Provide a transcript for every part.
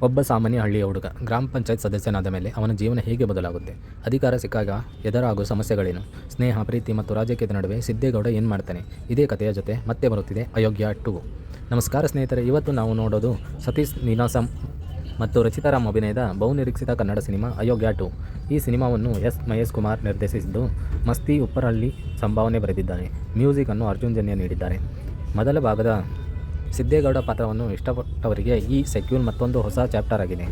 ಒಬ್ಬ ಸಾಮಾನ್ಯ ಹಳ್ಳಿಯ ಹುಡುಗ ಗ್ರಾಮ ಪಂಚಾಯತ್ ಸದಸ್ಯನಾದ ಮೇಲೆ ಅವನ ಜೀವನ ಹೇಗೆ ಬದಲಾಗುತ್ತೆ? ಅಧಿಕಾರ ಸಿಕ್ಕಾಗ ಎದುರಾಗೋ ಸಮಸ್ಯೆಗಳೇನು? ಸ್ನೇಹ, ಪ್ರೀತಿ ಮತ್ತು ರಾಜಕೀಯದ ನಡುವೆ ಸಿದ್ದೇಗೌಡ ಏನು ಮಾಡ್ತಾನೆ? ಇದೇ ಕಥೆಯ ಜೊತೆ ಮತ್ತೆ ಬರುತ್ತಿದೆ ಅಯೋಗ್ಯ 2. ನಮಸ್ಕಾರ ಸ್ನೇಹಿತರೆ, ಇವತ್ತು ನಾವು ನೋಡೋದು ಸತೀಶ್ ನೀನಾಸಂ ಮತ್ತು ರಚಿತಾರಾಮ್ ಅಭಿನಯದ ಬಹುನಿರೀಕ್ಷಿತ ಕನ್ನಡ ಸಿನಿಮಾ ಅಯೋಗ್ಯ 2. ಈ ಸಿನಿಮಾವನ್ನು ಎಸ್. ಮಹೇಶ್ ಕುಮಾರ್ ನಿರ್ದೇಶಿಸಿದ್ದು, ಮಸ್ತಿ ಉಪ್ಪರಳ್ಳಿ ಸಂಭಾವನೆ ಬರೆದಿದ್ದಾರೆ. ಮ್ಯೂಸಿಕನ್ನು ಅರ್ಜುನ್ ಜನ್ಯ ನೀಡಿದ್ದಾರೆ. ಮೊದಲ ಭಾಗದ ಸಿದ್ದೇಗೌಡ ಪಾತ್ರವನ್ನು ಇಷ್ಟಪಟ್ಟವರಿಗೆ ಈ ಸೆಕ್ಯೂಲ್ ಮತ್ತೊಂದು ಹೊಸ ಚಾಪ್ಟರ್ ಆಗಿದೆ.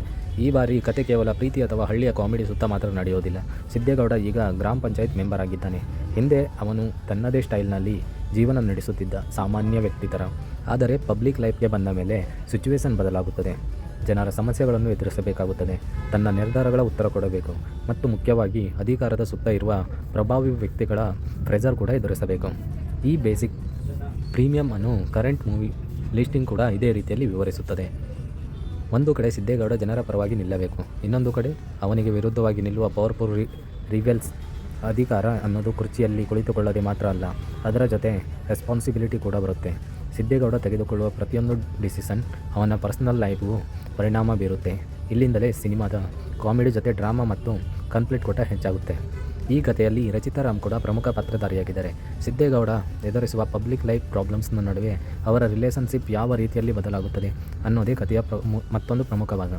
ಈ ಬಾರಿ ಕತೆ ಕೇವಲ ಪ್ರೀತಿ ಅಥವಾ ಹಳ್ಳಿಯ ಕಾಮಿಡಿ ಸುತ್ತ ಮಾತ್ರ ನಡೆಯೋದಿಲ್ಲ. ಸಿದ್ದೇಗೌಡ ಈಗ ಗ್ರಾಮ ಪಂಚಾಯತ್ ಮೆಂಬರ್ ಆಗಿದ್ದಾನೆ. ಹಿಂದೆ ಅವನು ತನ್ನದೇ ಸ್ಟೈಲ್ನಲ್ಲಿ ಜೀವನ ನಡೆಸುತ್ತಿದ್ದ ಸಾಮಾನ್ಯ ವ್ಯಕ್ತಿ ಥರ. ಆದರೆ ಪಬ್ಲಿಕ್ ಲೈಫ್ಗೆ ಬಂದ ಮೇಲೆ ಸಿಚುವೇಶನ್ ಬದಲಾಗುತ್ತದೆ. ಜನರ ಸಮಸ್ಯೆಗಳನ್ನು ಎದುರಿಸಬೇಕಾಗುತ್ತದೆ. ತನ್ನ ನಿರ್ಧಾರಗಳ ಉತ್ತರ ಕೊಡಬೇಕು ಮತ್ತು ಮುಖ್ಯವಾಗಿ ಅಧಿಕಾರದ ಸುತ್ತ ಇರುವ ಪ್ರಭಾವಿ ವ್ಯಕ್ತಿಗಳ ಪ್ರೆಷರ್ ಕೂಡ ಎದುರಿಸಬೇಕು. ಈ ಬೇಸಿಕ್ ಪ್ರೀಮಿಯಂ ಅನ್ನು ಕರೆಂಟ್ ಮೂವಿ ಲಿಸ್ಟಿಂಗ್ ಕೂಡ ಇದೇ ರೀತಿಯಲ್ಲಿ ವಿವರಿಸುತ್ತದೆ. ಒಂದು ಕಡೆ ಸಿದ್ದೇಗೌಡ ಜನರ ಪರವಾಗಿ ನಿಲ್ಲಬೇಕು, ಇನ್ನೊಂದು ಕಡೆ ಅವನಿಗೆ ವಿರುದ್ಧವಾಗಿ ನಿಲ್ಲುವ ಪವರ್ಫುಲ್ ರಿವೆಲ್ಸ್. ಅಧಿಕಾರ ಅನ್ನೋದು ಕುರ್ಚಿಯಲ್ಲಿ ಕುಳಿತುಕೊಳ್ಳದೆ ಮಾತ್ರ ಅಲ್ಲ, ಅದರ ಜೊತೆ ರೆಸ್ಪಾನ್ಸಿಬಿಲಿಟಿ ಕೂಡ ಬರುತ್ತೆ. ಸಿದ್ದೇಗೌಡ ತೆಗೆದುಕೊಳ್ಳುವ ಪ್ರತಿಯೊಂದು ಡಿಸಿಷನ್ ಅವನ ಪರ್ಸನಲ್ ಲೈಫ್ಗೂ ಪರಿಣಾಮ ಬೀರುತ್ತೆ. ಇಲ್ಲಿಂದಲೇ ಸಿನಿಮಾದ ಕಾಮಿಡಿ ಜೊತೆ ಡ್ರಾಮಾ ಮತ್ತು ಕಾನ್ಫ್ಲಿಕ್ಟ್ ಕೂಡ ಹೆಚ್ಚಾಗುತ್ತೆ. ಈ ಕಥೆಯಲ್ಲಿ ರಚಿತಾರಾಮ್ ಕೂಡ ಪ್ರಮುಖ ಪಾತ್ರಧಾರಿಯಾಗಿದ್ದಾರೆ. ಸಿದ್ದೇಗೌಡ ಎದುರಿಸುವ ಪಬ್ಲಿಕ್ ಲೈಫ್ ಪ್ರಾಬ್ಲಮ್ಸ್ನ ನಡುವೆ ಅವರ ರಿಲೇಷನ್ಶಿಪ್ ಯಾವ ರೀತಿಯಲ್ಲಿ ಬದಲಾಗುತ್ತದೆ ಅನ್ನೋದೇ ಕಥೆಯ ಮತ್ತೊಂದು ಪ್ರಮುಖ ಭಾಗ.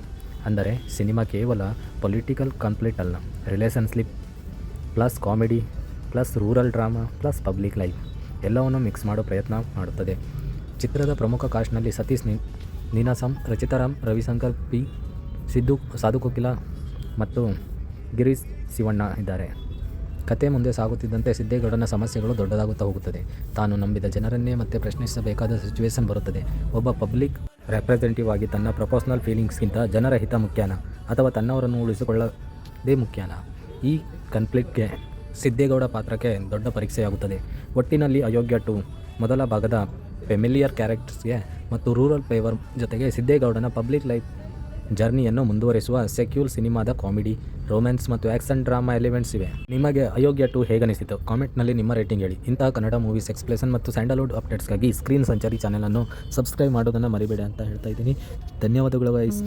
ಅಂದರೆ ಸಿನಿಮಾ ಕೇವಲ ಪೊಲಿಟಿಕಲ್ ಕಾನ್ಫ್ಲಿಕ್ಟ್ ಅಲ್ಲ, relationship plus comedy plus rural drama plus public life ಎಲ್ಲವನ್ನು ಮಿಕ್ಸ್ ಮಾಡೋ ಪ್ರಯತ್ನ ಮಾಡುತ್ತದೆ. ಚಿತ್ರದ ಪ್ರಮುಖ ಕಾಸ್ಟ್ನಲ್ಲಿ ಸತೀಶ್ ನೀನಾಸಂ, ರಚಿತಾರಾಮ್, ರವಿಶಂಕರ್ ಪಿ, ಸಿದ್ದು, ಸಾಧು ಕೋಕಿಲ ಮತ್ತು ಗಿರೀಶ್ ಶಿವಣ್ಣ ಇದ್ದಾರೆ. ಕತೆ ಮುಂದೆ ಸಾಗುತ್ತಿದ್ದಂತೆ ಸಿದ್ದೇಗೌಡನ ಸಮಸ್ಯೆಗಳು ದೊಡ್ಡದಾಗುತ್ತಾ ಹೋಗುತ್ತದೆ. ತಾನು ನಂಬಿದ ಜನರನ್ನೇ ಮತ್ತೆ ಪ್ರಶ್ನಿಸಬೇಕಾದ ಸಿಚುವೇಶನ್ ಬರುತ್ತದೆ. ಒಬ್ಬ ಪಬ್ಲಿಕ್ ರೆಪ್ರೆಸೆಂಟೇಟಿವ್ ಆಗಿ ತನ್ನ ಪ್ರೊಫೆಷನಲ್ ಫೀಲಿಂಗ್ಸ್ಗಿಂತ ಜನರ ಹಿತ ಮುಖ್ಯನಾ ಅಥವಾ ತನ್ನವರನ್ನು ಉಳಿಸಿಕೊಳ್ಳದೇ ಮುಖ್ಯನಾ? ಈ ಕಾನ್ಫ್ಲಿಕ್ಟ್ಗೆ ಸಿದ್ದೇಗೌಡ ಪಾತ್ರಕ್ಕೆ ದೊಡ್ಡ ಪರೀಕ್ಷೆಯಾಗುತ್ತದೆ. ಒಟ್ಟಿನಲ್ಲಿ ಅಯೋಗ್ಯ 2 ಮೊದಲ ಭಾಗದ ಫೆಮಿಲಿಯರ್ ಕ್ಯಾರೆಕ್ಟರ್ಸ್ಗೆ ಮತ್ತು ರೂರಲ್ ಫ್ಲೇವರ್ ಜೊತೆಗೆ ಸಿದ್ದೇಗೌಡನ ಪಬ್ಲಿಕ್ ಲೈಫ್ ಜರ್ನಿಯನ್ನು ಮುಂದುವರಿಸುವ ಸೆಕ್ಯೂಲ್ ಸಿನಿಮಾದ ಕಾಮಿಡಿ, ರೊಮ್ಯಾನ್ಸ್ ಮತ್ತು ಆ್ಯಕ್ಷನ್ ಡ್ರಾಮಾ ಎಲಿಮೆಂಟ್ಸ್ ಇವೆ. ನಿಮಗೆ ಅಯೋಗ್ಯ 2 ಹೇಗನಿಸಿತು? ಕಾಮೆಂಟ್ನಲ್ಲಿ ನಿಮ್ಮ ರೇಟಿಂಗ್ ಹೇಳಿ. ಇಂತಹ ಕನ್ನಡ ಮೂವೀಸ್, ಎಕ್ಸ್ಪ್ಲೇಷನ್ ಮತ್ತು ಸ್ಯಾಂಡಲ್ವುಡ್ ಅಪ್ಡೇಟ್ಸ್ಗಾಗಿ ಸ್ಕ್ರೀನ್ ಸಂಚಾರಿ ಚಾನೆಲನ್ನು ಸಬ್ಸ್ಕ್ರೈಬ್ ಮಾಡೋದನ್ನು ಮರಿಬೇಡಿ ಅಂತ ಹೇಳ್ತಾ ಇದ್ದೀನಿ. ಧನ್ಯವಾದಗಳು ಗೈಸ್.